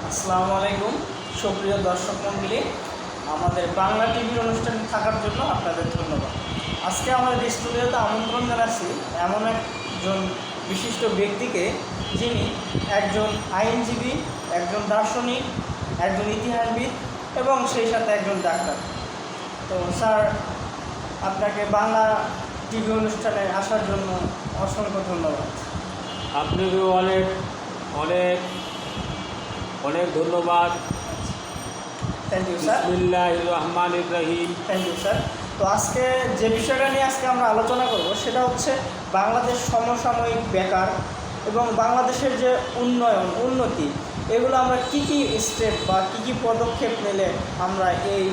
আসসালামু আলাইকুম সুপ্রিয় দর্শক মণ্ডলী, আমাদের বাংলা টিভির অনুষ্ঠানে থাকার জন্য আপনাদের ধন্যবাদ। আজকে আমাদের স্টুডিওতে আমন্ত্রণ জানাচ্ছি এমন একজন বিশিষ্ট ব্যক্তিকে, যিনি একজন আইনজীবী, একজন দার্শনিক, একজন ইতিহাসবিদ এবং সেই সাথে একজন ডাক্তার। তো স্যার, আপনাকে বাংলা টিভি অনুষ্ঠানে আসার জন্য অসংখ্য ধন্যবাদ। আপনাকেও অনেক অনেক অনেক ধন্যবাদ। Thank you sir. বিসমিল্লাহির রহমানির রহিম। Thank you sir. তো আজকে যে বিষয়টা নিয়ে আজকে আমরা আলোচনা করব সেটা হচ্ছে বাংলাদেশ সমসাময়িক বেকার এবং বাংলাদেশের যে উন্নতি, এগুলো আমরা কি কি স্টেপ বা কি পদক্ষেপ নিলে আমরা এই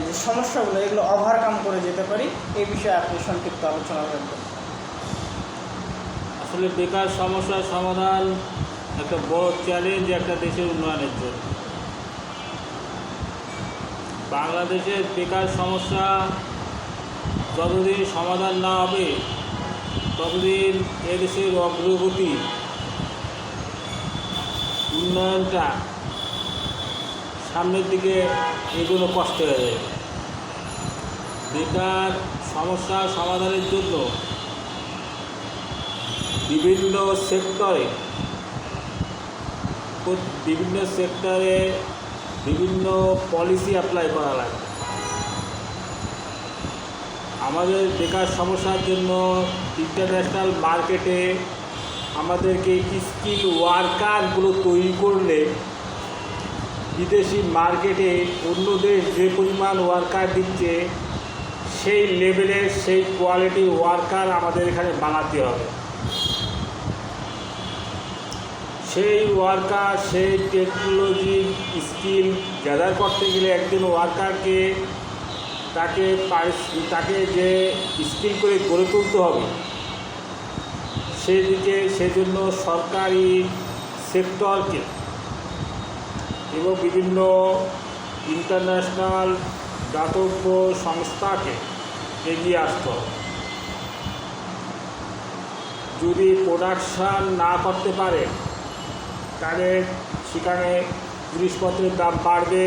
যে সমস্যাগুলো এগুলো ওভারকাম করে যেতে পারি, এই বিষয়ে আপনি সংক্ষিপ্ত আলোচনা করবেন। আসলে বেকার সমস্যার সমাধান একটা বড় চ্যালেঞ্জ একটা দেশের উন্নয়নের জন্য। বাংলাদেশের বেকার সমস্যা যতদিন সমাধান না হবে ততদিন এদেশের অগ্রগতি, উন্নয়নটা সামনের দিকে এগুলো কষ্ট হয়ে যাবে। বেকার সমস্যা সমাধানের জন্য বিভিন্ন সেক্টরে বিভিন্ন পলিসি অ্যাপ্লাই করা লাগে। আমাদের বেকার সমস্যার জন্য ইন্টারন্যাশনাল মার্কেটে আমাদেরকে স্কিল ওয়ার্কারগুলো তৈরি করলে বিদেশি মার্কেটে অন্য দেশ যে পরিমাণ ওয়ার্কার দিচ্ছে সেই লেভেলের, সেই কোয়ালিটির ওয়ার্কার আমাদের এখানে বানাতে হবে। সেই ওয়ার্কার, সেই টেকনোলজি স্কিল গ্যাদার করতে গেলে একজন ওয়ার্কারকে তাকে যে স্কিল করে গড়ে তুলতে হবে, সেজন্য সরকারি সেক্টরকে এবং বিভিন্ন ইন্টারন্যাশনাল দাতব্য সংস্থাকে এগিয়ে আসতে হবে। যদি প্রোডাকশান না করতে পারে তাহলে সেখানে জিনিসপত্রের দাম বাড়বে,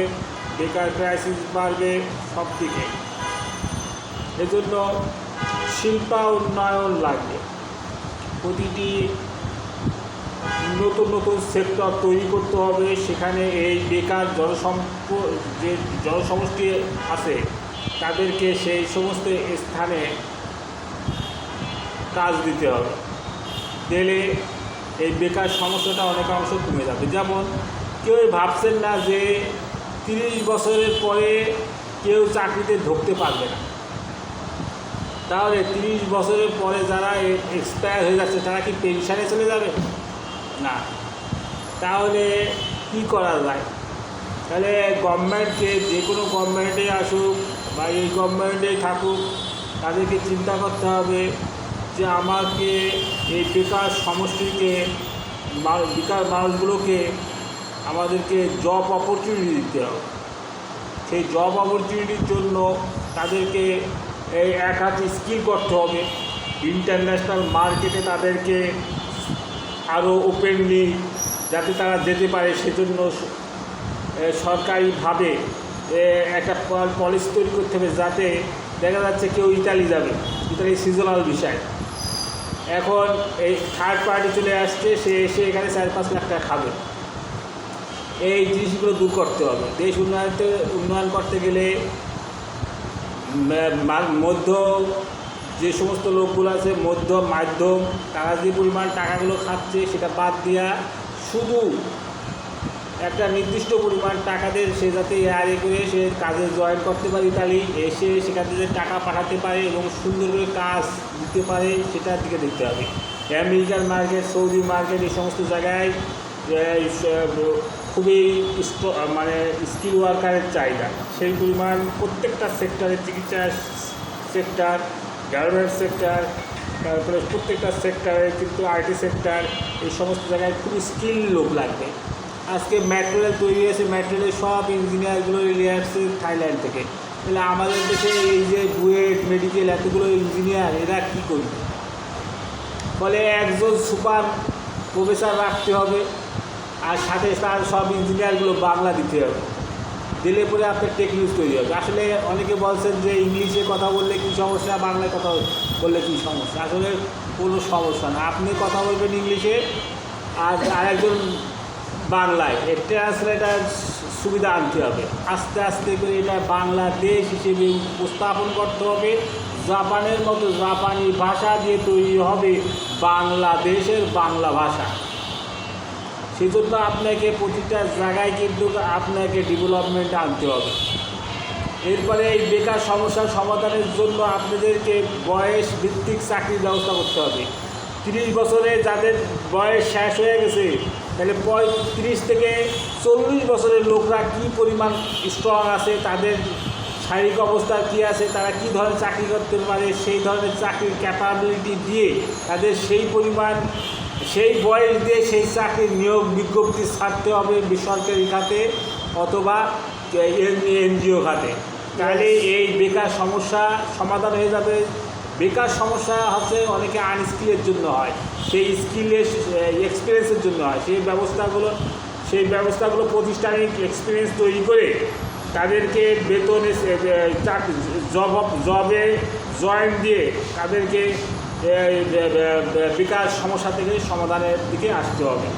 বেকার ক্রাইসিস বাড়বে সব দিকে। এজন্য শিল্পায়ন লাগবে। প্রতিটি নতুন নতুন সেক্টর তৈরি করতে হবে, সেখানে এই বেকার যে জনসমষ্টি আছে তাদেরকে সেই সমস্ত স্থানে কাজ দিতে হবে। দিলে এই বেকার সমস্যাটা অনেকাংশ কমে যাবে। যেমন কেউ ভাবছেন না যে 30 বছরের পরে কেউ চাকরিতে ঢুকতে পারবে না, তাহলে 30 বছরের পরে যারা এক্সপায়ার হয়ে যাচ্ছে তারা কি পেনশনে চলে যাবে? না। তাহলে কি করা যায়? তাহলে গভর্নমেন্টকে, যে কোনো গভর্নমেন্টে আসুক বা এই গভর্নমেন্টেই থাকুক, তাদেরকে চিন্তা করতে হবে যে আমাকে এই বেকার সমষ্টিকে, বেকার মানুষগুলোকে আমাদেরকে জব অপরচুনিটি দিতে হবে। সেই জব অপরচুনিটির জন্য তাদেরকে এই এক হাত স্কিল করতে হবে। ইন্টারন্যাশনাল মার্কেটে তাদেরকে আরও ওপেনলি যাতে তারা যেতে পারে, সেজন্য সরকারিভাবে একটা পলিসি তৈরি করতে হবে। যাতে দেখা যাচ্ছে কেউ ইতালি যাবে, ইতালি সিজনাল বিষয়, এখন এই থার্ড পার্টি চলে আসছে, সে এসে এখানে 4-5 লাখ টাকা খাবে। এই জিনিসগুলো দূর করতে হবে। দেশ উন্নয়ন করতে গেলে মধ্য যে সমস্ত লোকগুলো আছে, মাধ্যম, তারা যে পরিমাণ টাকাগুলো খাচ্ছে সেটা বাদ দিয়া শুধু একটা নির্দিষ্ট পরিমাণ টাকা দিয়ে সে যাতে এয়ারে করে সে কাজে জয়েন করতে পারে, ইতালি এসে সেখান থেকে টাকা পাঠাতে পারে এবং সুন্দর করে কাজ দিতে পারে, সেটার দিকে দেখতে হবে। আমেরিকান মার্কেট, সৌদি মার্কেট, এই সমস্ত জায়গায় খুবই স্কিল ওয়ার্কারের চাহিদা। সেই পরিমাণ প্রত্যেকটা সেক্টরে, চিকিৎসা সেক্টর, গার্মেন্টস সেক্টর, তারপরে প্রত্যেকটা সেক্টরে, কিন্তু আইটি সেক্টর, এই সমস্ত জায়গায় খুব স্কিল লোক লাগবে। আজকে ম্যাটেরিয়াল তৈরি হয়েছে, ম্যাটেরিয়ালের সব ইঞ্জিনিয়ারগুলো নিয়ে আসছে থাইল্যান্ড থেকে। তাহলে আমাদের দেশে এই যে বুয়েট, মেডিকেল, এতগুলো ইঞ্জিনিয়ার, এরা কী করবে? ফলে একজন সুপার প্রফেসর রাখতে হবে, আর সাথে তার সব ইঞ্জিনিয়ারগুলো বাংলা দিতে হবে, দিলে পরে আপনার টেকনিক তৈরি হবে। আসলে অনেকে বলছেন যে ইংলিশে কথা বললে কী সমস্যা, বাংলায় কথা বললে কী সমস্যা। আসলে কোনো সমস্যা না, আপনি কথা বলবেন ইংলিশে আর আরেকজন বাংলায়, এর ট্রান্সলেটার সুবিধা আনতে হবে। আস্তে আস্তে করে এটা বাংলাদেশ হিসেবে উপস্থাপন করতে হবে। জাপানের মতো জাপানি ভাষা দিয়ে তৈরি হবে বাংলাদেশের বাংলা ভাষা। সেজন্য আপনাকে প্রতিটা জায়গায় কিন্তু আপনাকে ডেভেলপমেন্ট আনতে হবে। এরপরে এই বেকার সমস্যার সমাধানের জন্য আপনাদেরকে বয়স ভিত্তিক চাকরির ব্যবস্থা করতে হবে। 30 বছরে যাদের বয়স শেষ হয়ে গেছে, তাহলে 35 থেকে 40 বছরের লোকরা কী পরিমাণ স্ট্রং আছে, তাদের শারীরিক অবস্থা কী আছে, তারা কী ধরনের চাকরি করতে পারে, সেই ধরনের চাকরির ক্যাপাবিলিটি দিয়ে তাদের সেই পরিমাণ সেই বয়স দিয়ে সেই চাকরির নিয়োগ বিজ্ঞপ্তি ছাড়তে হবে বেসরকারি খাতে অথবা এনজিও খাতে। তাহলে এই বেকার সমস্যা সমাধান হয়ে যাবে। বেকার সমস্যা হচ্ছে অনেকে আনস্কিলের জন্য হয়, সেই স্কিলের এক্সপিরিয়েন্সের জন্য হয়। সেই ব্যবস্থাগুলো প্রতিষ্ঠানিক এক্সপিরিয়েন্স তৈরি করে তাদেরকে বেতনে জবে জয়েন দিয়ে তাদেরকে বেকার সমস্যা থেকে সমাধানের দিকে আসতে হবে।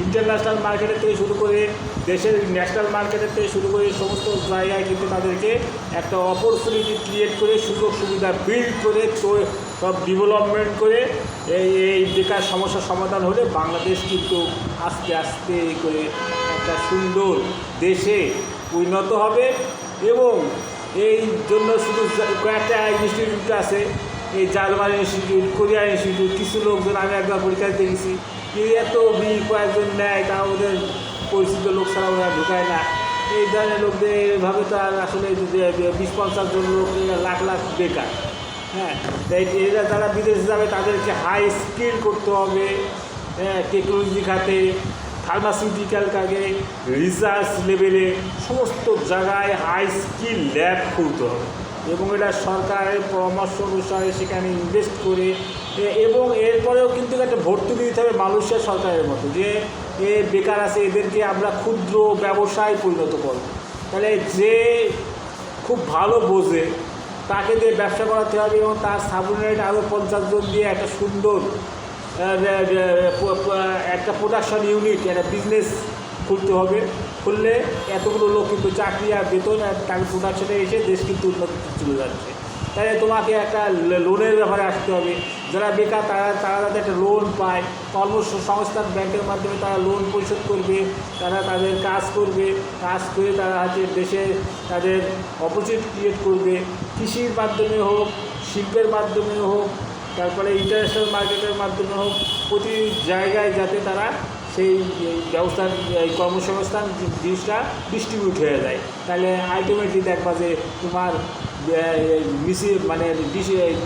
ইন্টারন্যাশনাল মার্কেটের থেকে শুরু করে দেশের ন্যাশনাল মার্কেটের থেকে শুরু করে সমস্ত জায়গায় কিন্তু তাদেরকে একটা অপরচুনিটি ক্রিয়েট করে সুযোগ সুবিধা বিল্ড করে সব ডেভেলপমেন্ট করে এই বেকার সমস্যার সমাধান হলে বাংলাদেশ কিন্তু আস্তে আস্তে করে একটা সুন্দর দেশে পরিণত হবে। এবং এই জন্য শুধু কয়েকটা ইনস্টিটিউট আছে, এই জার্মান ইনস্টিটিউট, কোরিয়ান ইনস্টিটিউট, কিছু লোকজন আমি একবার পরীক্ষা দেখেছি, এত কয়েকজন নেয়, তা ওদের পরিচিত লোক ছাড়া ওরা ঢুকায় না। এই ধরনের লোকদের এভাবে তো আর আসলে 20-50 জন লোক লাখ লাখ বেকার। হ্যাঁ, তাই এরা যারা বিদেশে যাবে তাদেরকে হাই স্কিল করতে হবে। হ্যাঁ, টেকনোলজি খাতে, ফার্মাসিউটিক্যাল কাজে, রিসার্চ লেভেলে সমস্ত জায়গায় হাই স্কিল ল্যাব খুলতে হবে এবং এটা সরকারের পরামর্শ অনুসারে সেখানে ইনভেস্ট করে এবং এরপরেও কিন্তু একটা ভর্তুকি দিতে হবে মালয়েশিয়া সরকারের মতো, যে বেকার আছে এদেরকে আমরা ক্ষুদ্র ব্যবসায় পরিণত করব। তাহলে যে খুব ভালো বোঝে তাকে দিয়ে ব্যবসা করাতে হবে এবং তার সাবঅর্ডিনেট আরও 50 জন দিয়ে একটা সুন্দর একটা প্রোডাকশন ইউনিট, একটা বিজনেস খুলতে হবে। খুললে এতগুলো লোক কিন্তু চাকরি আর বেতন আর তার প্রোডাকশনে এসে দেশ কিন্তু উন্নতি চলে যাচ্ছে। তাই তোমাকে একটা লোনের ব্যাপারে আসতে হবে। যারা বেকার তারা যাতে একটা লোন পায়, কর্মসংস্থান ব্যাংকের মাধ্যমে তারা লোন পরিশোধ করবে, তারা তাদের কাজ করবে, কাজ করে তারা দেশে তাদের অপরচুনিটি ক্রিয়েট করবে। কৃষির মাধ্যমে হোক, শিল্পের মাধ্যমে হোক, তারপরে ইন্টারন্যাশনাল মার্কেটের মাধ্যমে হোক, প্রতি জায়গায় যাতে তারা সেই ব্যবস্থার কর্মসংস্থান জিনিসটা ডিস্ট্রিবিউট হয়ে যায়। তাহলে আলটিমেটলি দেখবা যে তোমার মানে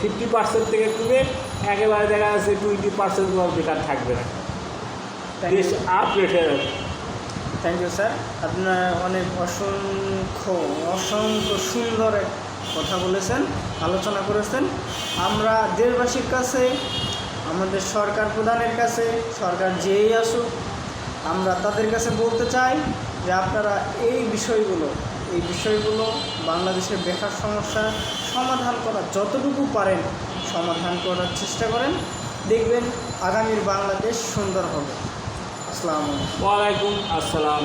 50% থেকে কমে একেবারে দেখা যাচ্ছে 20% তোমার বেকার থাকবে না, দেশ আপডেট হয়ে যাবে। থ্যাংক ইউ স্যার, আপনার অনেক অসংখ্য সুন্দর কথা বলেছেন, আলোচনা করেছেন। আমরা দেশবাসীর কাছে, আমাদের সরকার প্রধানের কাছে, সরকার যেই আসুক, আমরা তাদের কাছে বলতে চাই যে আপনারা এই বিষয়গুলো বাংলাদেশের বেকার সমস্যা সমাধান করার যতটুকু পারেন সমাধান করার চেষ্টা করেন। দেখবেন আগামীর বাংলাদেশ সুন্দর হবে। আসসালামু আলাইকুম। ওয়ালাইকুম আসসালাম।